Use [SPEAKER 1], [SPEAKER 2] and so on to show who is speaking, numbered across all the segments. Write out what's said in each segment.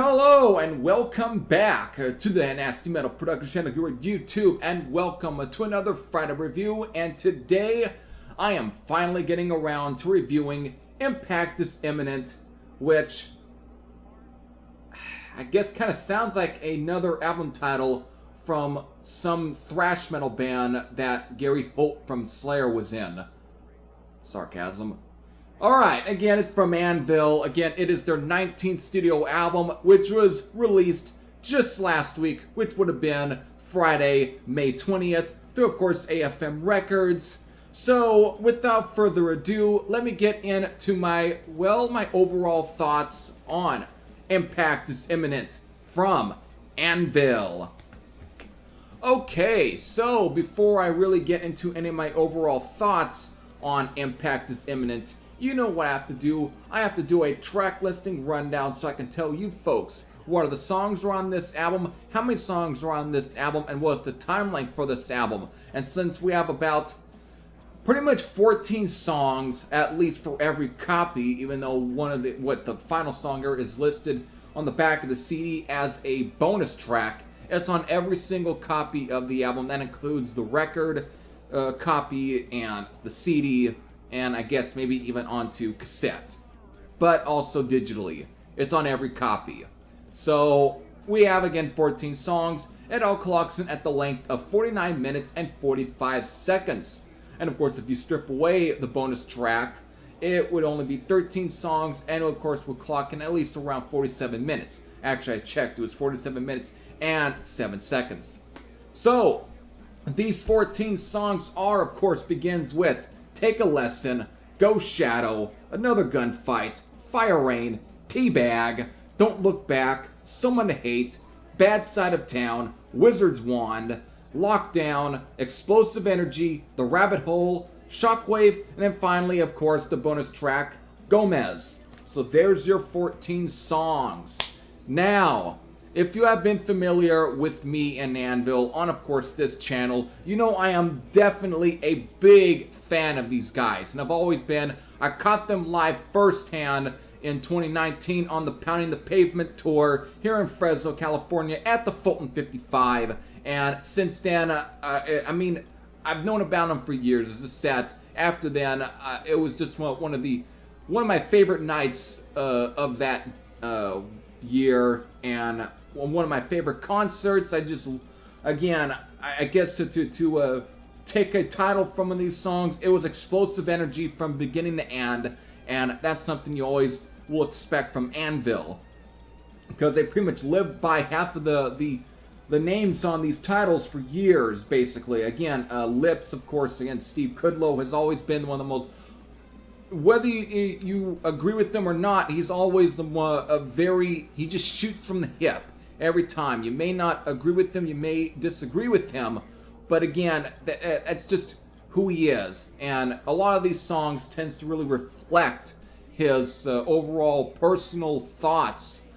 [SPEAKER 1] Hello and welcome back to the NastyMetalProductions channel here at YouTube, and welcome to another Friday review. And today I am finally getting around to reviewing Imminent, which I guess kind of sounds like another album title from some thrash metal band that Gary Holt from Slayer was in. Sarcasm. Alright, again, it's from Anvil. Again, it is their 19th studio album, which was released just last week, which would have been Friday, May 20th, through, of course, AFM Records. So, without further ado, let me get into my overall thoughts on Impact is Imminent from Anvil. Okay, so before I really get into any of my overall thoughts on Impact is Imminent, you know what I have to do. I have to do a track listing rundown so I can tell you folks what are the songs are on this album, how many songs are on this album, and what's the time length for this album. And since we have about pretty much 14 songs, at least for every copy, even though the final song here is listed on the back of the CD as a bonus track, it's on every single copy of the album. That includes the record copy and the CD, and I guess maybe even onto cassette, but also digitally. It's on every copy. So we have, again, 14 songs. It all clocks in at the length of 49 minutes and 45 seconds. And of course, if you strip away the bonus track, it would only be 13 songs, and of course would clock in at least around 47 minutes. Actually, I checked, it was 47 minutes and 7 seconds. So these 14 songs are, of course, begins with Take a Lesson, Go Shadow, Another Gunfight, Fire Rain, Teabag, Don't Look Back, Someone to Hate, Bad Side of Town, Wizard's Wand, Lockdown, Explosive Energy, The Rabbit Hole, Shockwave, and then finally, of course, the bonus track, Gomez. So there's your 14 songs. Now, if you have been familiar with me and Anvil on, of course, this channel, you know I am definitely a big fan of these guys. And I've always been. I caught them live firsthand in 2019 on the Pounding the Pavement tour here in Fresno, California at the Fulton 55. And since then, I mean, I've known about them for years. It's just that after then, it was just one of my favorite nights of that year, and one of my favorite concerts. I just, again, I guess to take a title from one of these songs, it was explosive energy from beginning to end, and that's something you always will expect from Anvil, because they pretty much lived by half of the names on these titles for years, basically. Again, Lips, of course, again, Steve Kudlow has always been one of the most, whether you agree with him or not, he's always he just shoots from the hip every time. You may not agree with him, you may disagree with him, but again, that's just who he is. And a lot of these songs tends to really reflect his overall personal thoughts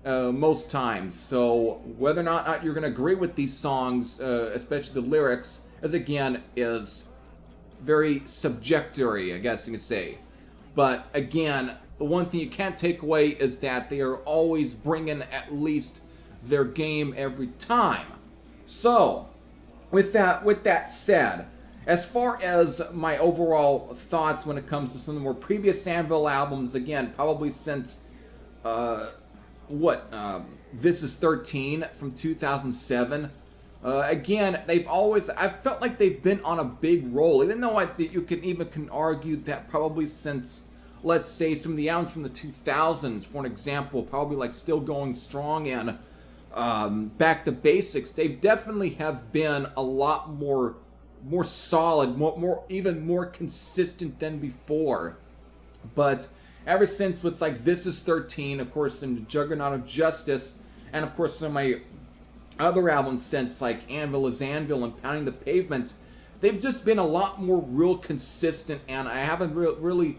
[SPEAKER 1] most times. So whether or not you're going to agree with these songs, especially the lyrics, as again, is very subjective, I guess you could say. But again, the one thing you can't take away is that they are always bringing at least their game every time. So, with that said, as far as my overall thoughts when it comes to some of the more previous Anvil albums, again, probably since This Is 13 from 2007. Again, I felt like they've been on a big roll, even though you can argue that probably since, let's say, some of the albums from the 2000s, for an example, probably like Still Going Strong and Back to Basics, they definitely have been a lot more solid, even more consistent than before. But ever since with like This Is 13, of course, and Juggernaut of Justice, and of course some of my other albums since, like Anvil is Anvil and Pounding the Pavement, they've just been a lot more real consistent, and I haven't really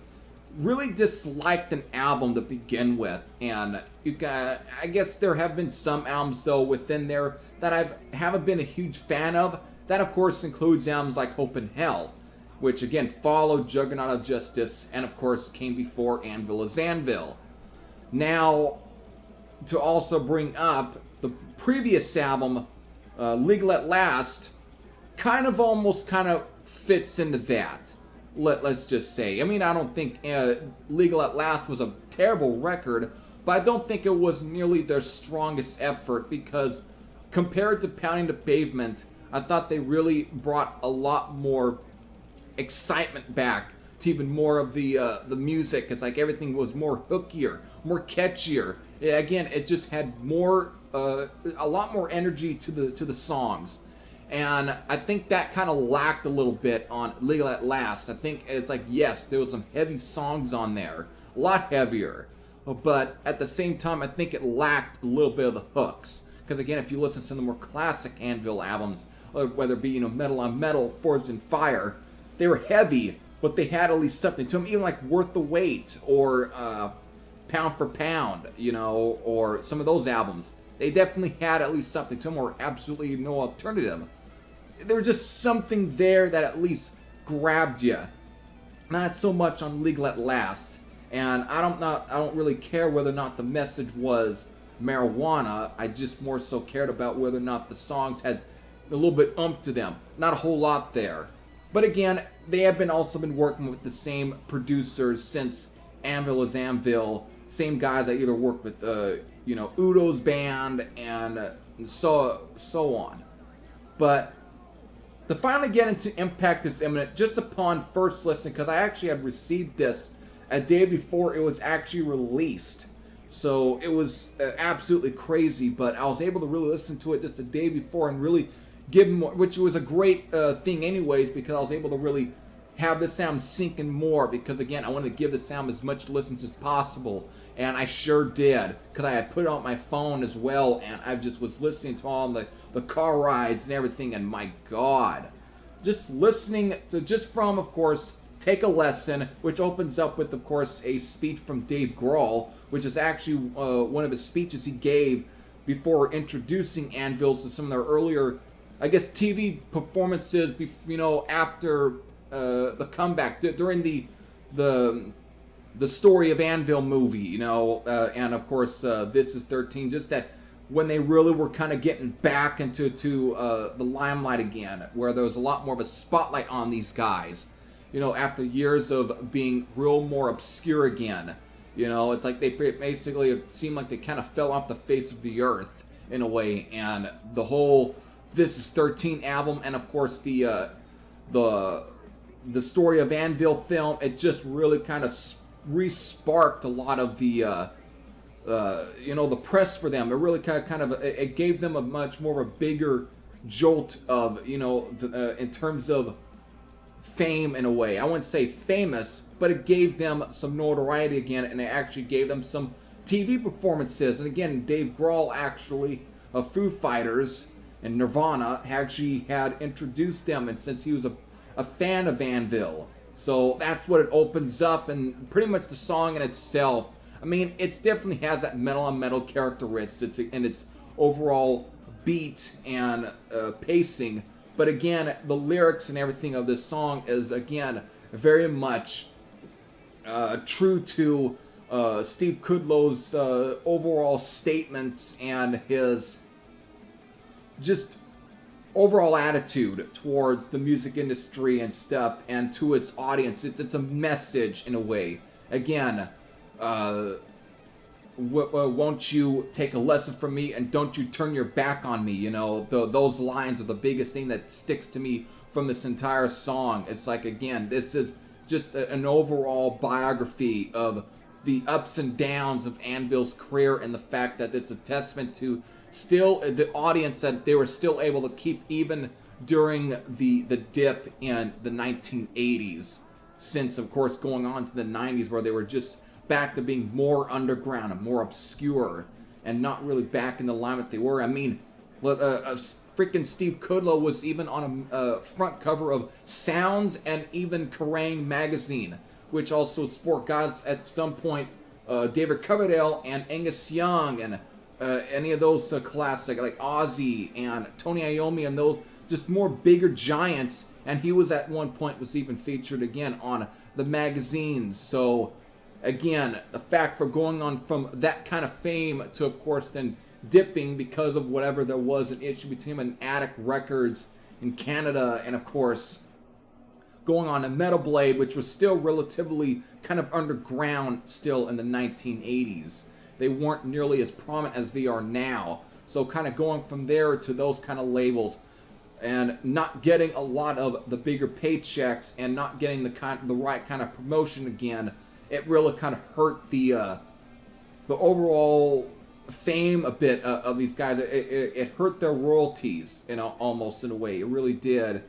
[SPEAKER 1] disliked an album to begin with. And I guess there have been some albums though within there that I haven't been a huge fan of. That of course includes albums like Hope and Hell, which again followed Juggernaut of Justice and of course came before Anvil is Anvil. Now, to also bring up the previous album, Legal at Last, kind of almost kind of fits into that. Let's just say. I mean, I don't think Legal at Last was a terrible record, but I don't think it was nearly their strongest effort, because compared to Pounding the Pavement, I thought they really brought a lot more excitement back to even more of the music. It's like everything was more hookier, more catchier. Again, it just had more, a lot more energy to the songs. And I think that kind of lacked a little bit on Legal at Last. I think it's like, yes, there was some heavy songs on there, a lot heavier, but at the same time, I think it lacked a little bit of the hooks. Because again, if you listen to the more classic Anvil albums, whether it be, Metal on Metal, Forged in Fire, they were heavy, but they had at least something to them, even like Worth the Wait or Pound for Pound, or some of those albums. They definitely had at least something to them, or absolutely no alternative. There was just something there that at least grabbed you. Not so much on Legal at Last. And I don't really care whether or not the message was marijuana. I just more so cared about whether or not the songs had a little bit to them. Not a whole lot there. But again, they have also been working with the same producers since Anvil is Anvil. Same guys that either worked with Udo's band and so on. But to finally get into Impact is Imminent, just upon first listen, because I actually had received this a day before it was actually released. So it was absolutely crazy, but I was able to really listen to it just a day before and really give more, which was a great thing anyways, because I was able to really have the sound sink in more, because again, I wanted to give the sound as much listens as possible, and I sure did, because I had put it on my phone as well, and I just was listening to all the car rides and everything, and my god, just listening to, just from, of course, Take a Lesson, which opens up with, of course, a speech from Dave Grohl, which is actually one of his speeches he gave before introducing Anvil to some of their earlier, I guess, TV performances, after the comeback, during the Story of Anvil movie, and of course, This is 13, just that when they really were kind of getting back into the limelight again, where there was a lot more of a spotlight on these guys, after years of being real more obscure again. It's like they basically, it seemed like they kind of fell off the face of the earth in a way, and the whole This is 13 album, and of course the Story of Anvil film, it just really kind of re-sparked a lot of the the press for them. It really it gave them a much more of a bigger jolt of in terms of fame in a way. I wouldn't say famous, but it gave them some notoriety again, and it actually gave them some TV performances. And again, Dave Grohl actually of Foo Fighters and Nirvana actually had introduced them, and since he was a fan of Anvil, so that's what it opens up. And pretty much the song in itself, I mean, it definitely has that metal on metal characteristics and its overall beat and pacing. But again, the lyrics and everything of this song is, again, very much true to Steve Kudlow's overall statements and his just overall attitude towards the music industry and stuff, and to its audience. It's a message in a way. Again, won't you take a lesson from me, and don't you turn your back on me? Those lines are the biggest thing that sticks to me from this entire song. It's like, again, this is just an overall biography of the ups and downs of Anvil's career, and the fact that it's a testament to still the audience that they were still able to keep even during the dip in the 1980s, since of course going on to the 90s, where they were just back to being more underground and more obscure and not really back in the limelight they were. I mean, freaking Steve Kudlow was even on a front cover of Sounds and even Kerrang! Magazine, which also sport guys at some point, David Coverdale and Angus Young and any of those classic, like Ozzy and Tony Iommi, and those just more bigger giants. And he was at one point was even featured again on the magazines. So again, the fact for going on from that kind of fame to, of course, then dipping because of whatever there was an issue between him and Attic Records in Canada, and of course going on to Metal Blade, which was still relatively kind of underground still in the 1980s. They weren't nearly as prominent as they are now. So kind of going from there to those kind of labels and not getting a lot of the bigger paychecks and not getting the right kind of promotion again, it really kind of hurt the overall fame a bit of these guys. It hurt their royalties, almost in a way. It really did.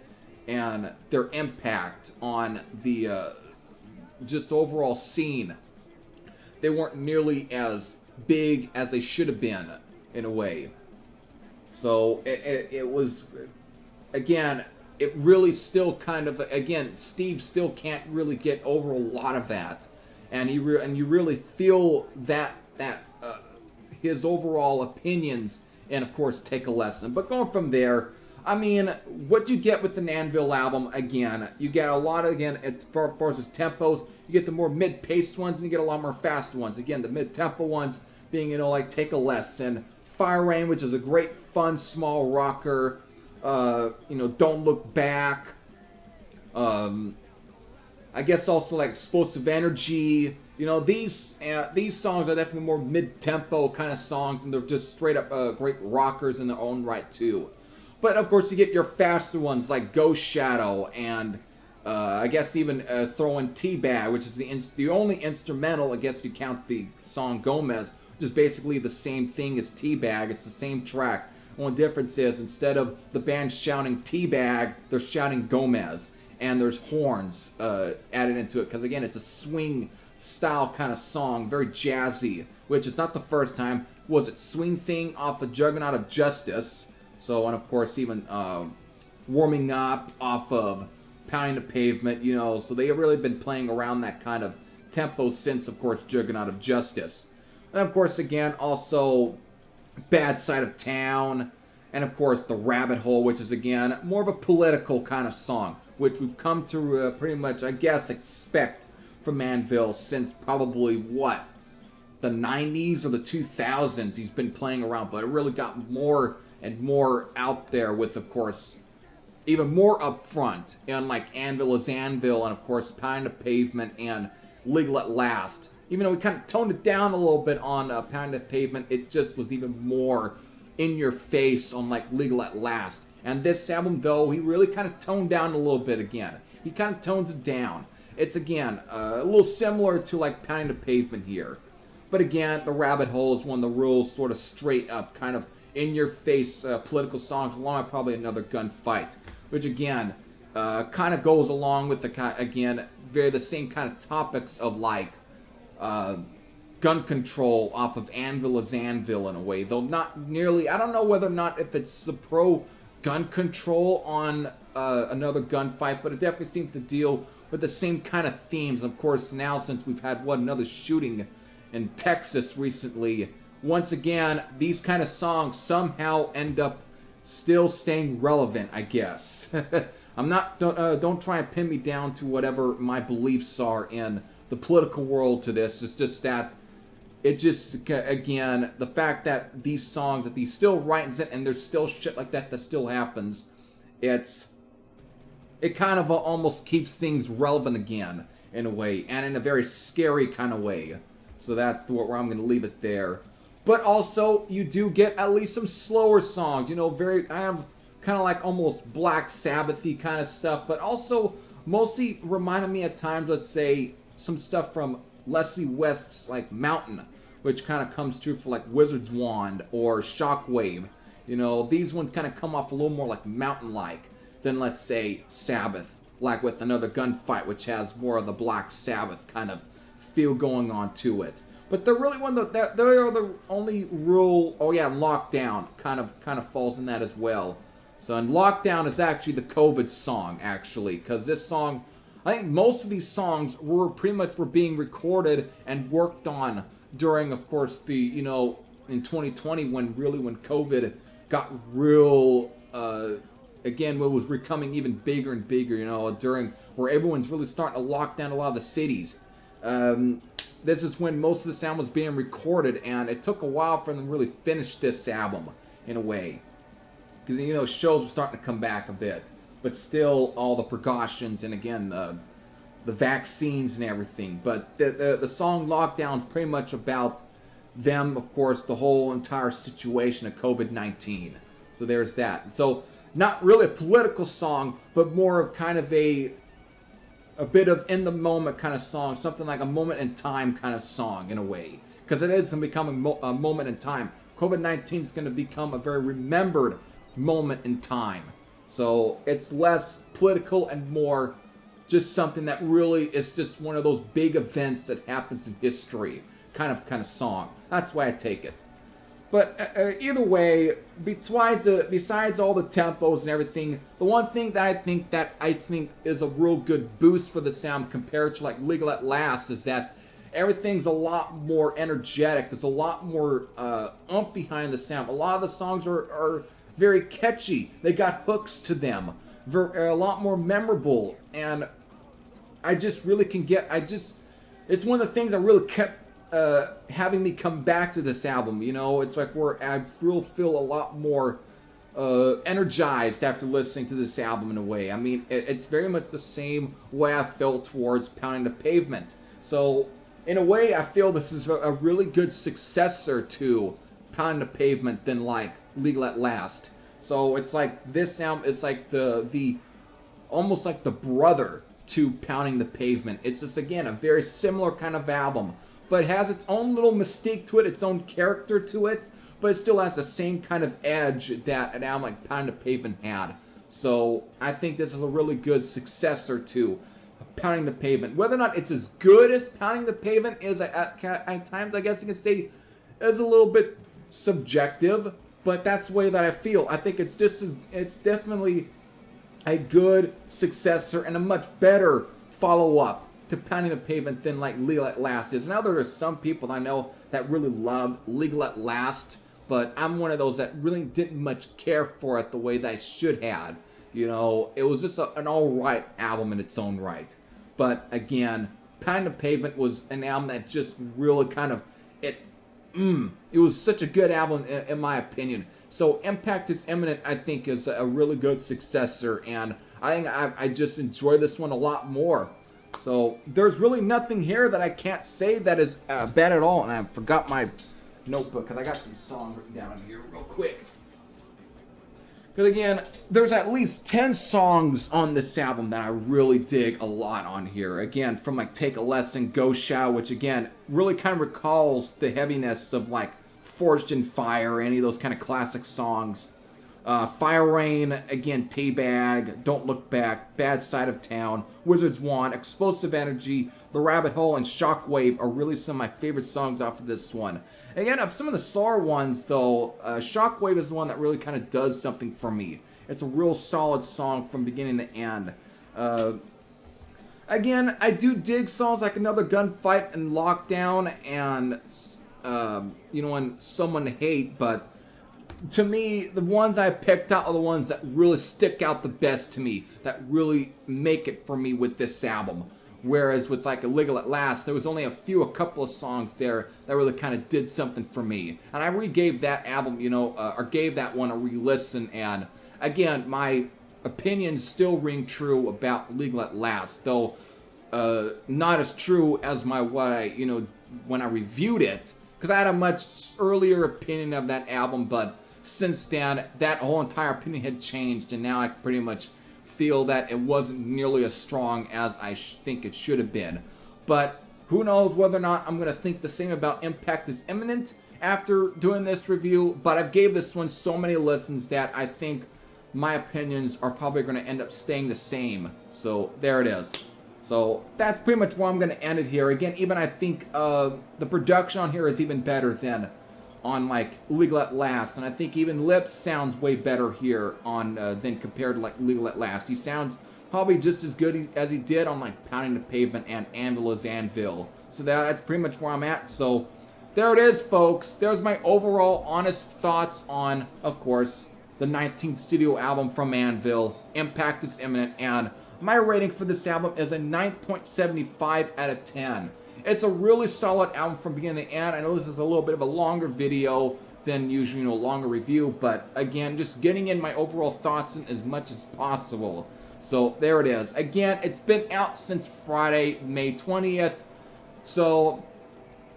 [SPEAKER 1] And their impact on the just overall scene. They weren't nearly as big as they should have been, in a way. So it was, again, it really still kind of, again, Steve still can't really get over a lot of that. And you really feel that his overall opinions, and of course take a lesson. But going from there, I mean, what you get with the Anvil album, again, you get a lot of, again, as far as its tempos, you get the more mid-paced ones, and you get a lot more fast ones. Again, the mid-tempo ones being, like Take a Lesson, Fire Rain, which is a great, fun, small rocker, Don't Look Back, I guess also like Explosive Energy. These songs are definitely more mid-tempo kind of songs, and they're just straight up great rockers in their own right, too. But, of course, you get your faster ones like Ghost Shadow and, I guess even throw in Teabag, which is the only instrumental, I guess if you count the song Gomez, which is basically the same thing as Teabag. It's the same track. The only difference is instead of the band shouting Teabag, they're shouting Gomez. And there's horns added into it because, again, it's a swing-style kind of song, very jazzy, which is not the first time. Was it Swing Thing off of Juggernaut of Justice? So, and of course, even Warming Up off of Pounding the Pavement, so they have really been playing around that kind of tempo since, of course, Juggernaut of Justice. And, of course, again, also Bad Side of Town, and, of course, The Rabbit Hole, which is, again, more of a political kind of song, which we've come to pretty much, I guess, expect from Anvil since probably, the 90s or the 2000s he's been playing around, but it really got more and more out there with, of course, even more upfront, and like Anvil is Anvil, and of course Pounding the Pavement and Legal at Last. Even though we kind of toned it down a little bit on Pounding the Pavement, it just was even more in your face on like Legal at Last. And this album, though, he really kind of toned down a little bit again. He kind of tones it down. It's, again, a little similar to like Pounding the Pavement here. But again, The Rabbit Hole is one of the real sort of straight up kind of in-your-face political songs, along with probably Another Gunfight, which again kind of goes along with the same kind of topics of like gun control off of Anvil is Anvil in a way, though not nearly. I don't know whether or not if it's the pro gun control on Another Gunfight, but it definitely seems to deal with the same kind of themes. Of course, now since we've had another shooting in Texas recently. Once again, these kind of songs somehow end up still staying relevant, I guess. Don't try and pin me down to whatever my beliefs are in the political world to this. It's just that, again, the fact that these songs, that he still writes it and there's still shit like that still happens, it kind of almost keeps things relevant again, in a way, and in a very scary kind of way. So that's where I'm going to leave it there. But also, you do get at least some slower songs. I have kind of like almost Black Sabbath-y kind of stuff, but also mostly reminded me at times, let's say, some stuff from Leslie West's like Mountain, which kind of comes true for like Wizard's Wand or Shockwave. These ones kind of come off a little more like Mountain-like than, let's say, Sabbath, like with Another Gunfight, which has more of the Black Sabbath kind of feel going on to it. But they're really they are the only real. Oh yeah, Lockdown kind of falls in that as well. So, and Lockdown is actually the COVID song, actually, because this song, I think most of these songs were being recorded and worked on during, of course, the in 2020 when COVID got real. Again, what was becoming even bigger and bigger. During where everyone's really starting to lock down a lot of the cities. this is when most of the sound was being recorded, and it took a while for them to really finish this album in a way, because you know shows were starting to come back a bit, but still all the precautions and again the vaccines and everything. But the song Lockdown is pretty much about them, of course, the whole entire situation of COVID-19. So there's that. So not really a political song, but more of kind of a bit of in the moment kind of song, something like a moment in time kind of song in a way, because it is going to become a moment in time. COVID-19 is going to become a very remembered moment in time. So it's less political and more just something that really is just one of those big events that happens in history kind of song. That's why I take it. But either way, besides all the tempos and everything, the one thing that I think is a real good boost for the sound compared to like Legal at Last is that everything's a lot more energetic. There's a lot more oomph behind the sound. A lot of the songs are very catchy. They got hooks to them. They're a lot more memorable, and I just really can get. It's one of the things that really kept having me come back to this album. You know, it's like where I feel a lot more energized after listening to this album in a way. I mean, it's very much the same way I felt towards Pounding the Pavement. So, in a way, I feel this is a really good successor to Pounding the Pavement than like Legal at Last. So it's like this album is like the almost like the brother to Pounding the Pavement. It's just again a very similar kind of album, but it has its own little mystique to it, its own character to it, but it still has the same kind of edge that an album like Pounding the Pavement had. So I think this is a really good successor to Pounding the Pavement. Whether or not it's as good as Pounding the Pavement is at times, I guess you can say, is a little bit subjective, but that's the way that I feel. I think it's definitely a good successor and a much better follow-up to Pounding the Pavement than like Legal at Last is. Now there are some people I know that really love Legal at Last, but I'm one of those that really didn't much care for it the way that I should have. You know, it was just an alright album in its own right. But again, Pounding the Pavement was an album that just really kind of, it was such a good album in my opinion. So Impact is Imminent, I think, is a really good successor, and I think I just enjoy this one a lot more. So there's really nothing here that I can't say that is bad at all. And I forgot my notebook because I got some songs written down here real quick. Because again, there's at least 10 songs on this album that I really dig a lot on here. Again, from like Take a Lesson, Go Shout, which again really kind of recalls the heaviness of like Forged in Fire, any of those kind of classic songs. Fire Rain, again, Teabag, Don't Look Back, Bad Side of Town, Wizard's Wand, Explosive Energy, The Rabbit Hole, and Shockwave are really some of my favorite songs off of this one. Again, of some of the slower ones, though, Shockwave is the one that really kind of does something for me. It's a real solid song from beginning to end. Again, I do dig songs like Another Gunfight and Lockdown and, and Someone to Hate, but to me, the ones I picked out are the ones that really stick out the best to me, that really make it for me with this album. Whereas with like Legal at Last, there was only a couple of songs there that really kind of did something for me. And I re-gave that album, or gave that one a re-listen, and again, my opinions still ring true about Legal at Last, though not as true as when I reviewed it, because I had a much earlier opinion of that album, but since then, that whole entire opinion had changed, and now I pretty much feel that it wasn't nearly as strong as I think it should have been. But who knows whether or not I'm going to think the same about Impact is Imminent after doing this review, but I've gave this one so many listens that I think my opinions are probably going to end up staying the same. So there it is. So that's pretty much where I'm going to end it here. Again, even I think the production on here is even better than on like Legal at Last, and I think even Lips sounds way better here on than compared to like Legal at Last. He sounds probably just as good as he did on like Pounding the Pavement and Anvil is Anvil. So that's pretty much where I'm at. So there it is, folks. There's my overall honest thoughts on, of course, the 19th studio album from Anvil, Impact is Imminent, and my rating for this album is a 9.75 out of 10. It's a really solid album from beginning to end. I know this is a little bit of a longer video than usually, longer review, but again, just getting in my overall thoughts in as much as possible. So there it is. Again, it's been out since Friday, May 20th. So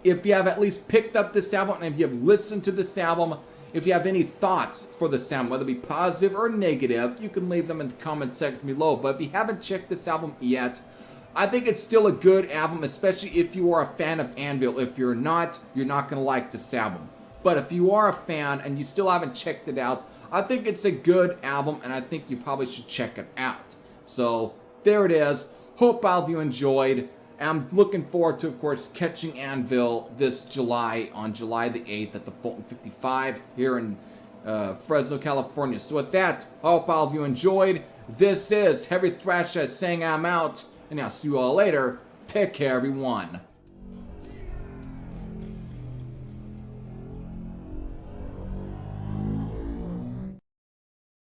[SPEAKER 1] if you have at least picked up this album, and if you have listened to this album, if you have any thoughts for this album, whether it be positive or negative, you can leave them in the comment section below. But if you haven't checked this album yet, I think it's still a good album, especially if you are a fan of Anvil. If you're not going to like this album. But if you are a fan and you still haven't checked it out, I think it's a good album, and I think you probably should check it out. So there it is. Hope all of you enjoyed. I'm looking forward to, of course, catching Anvil this July, on July the 8th at the Fulton 55 here in Fresno, California. So with that, I hope all of you enjoyed. This is Heavy Thrash saying I'm out, and I'll see you all later. Take care, everyone.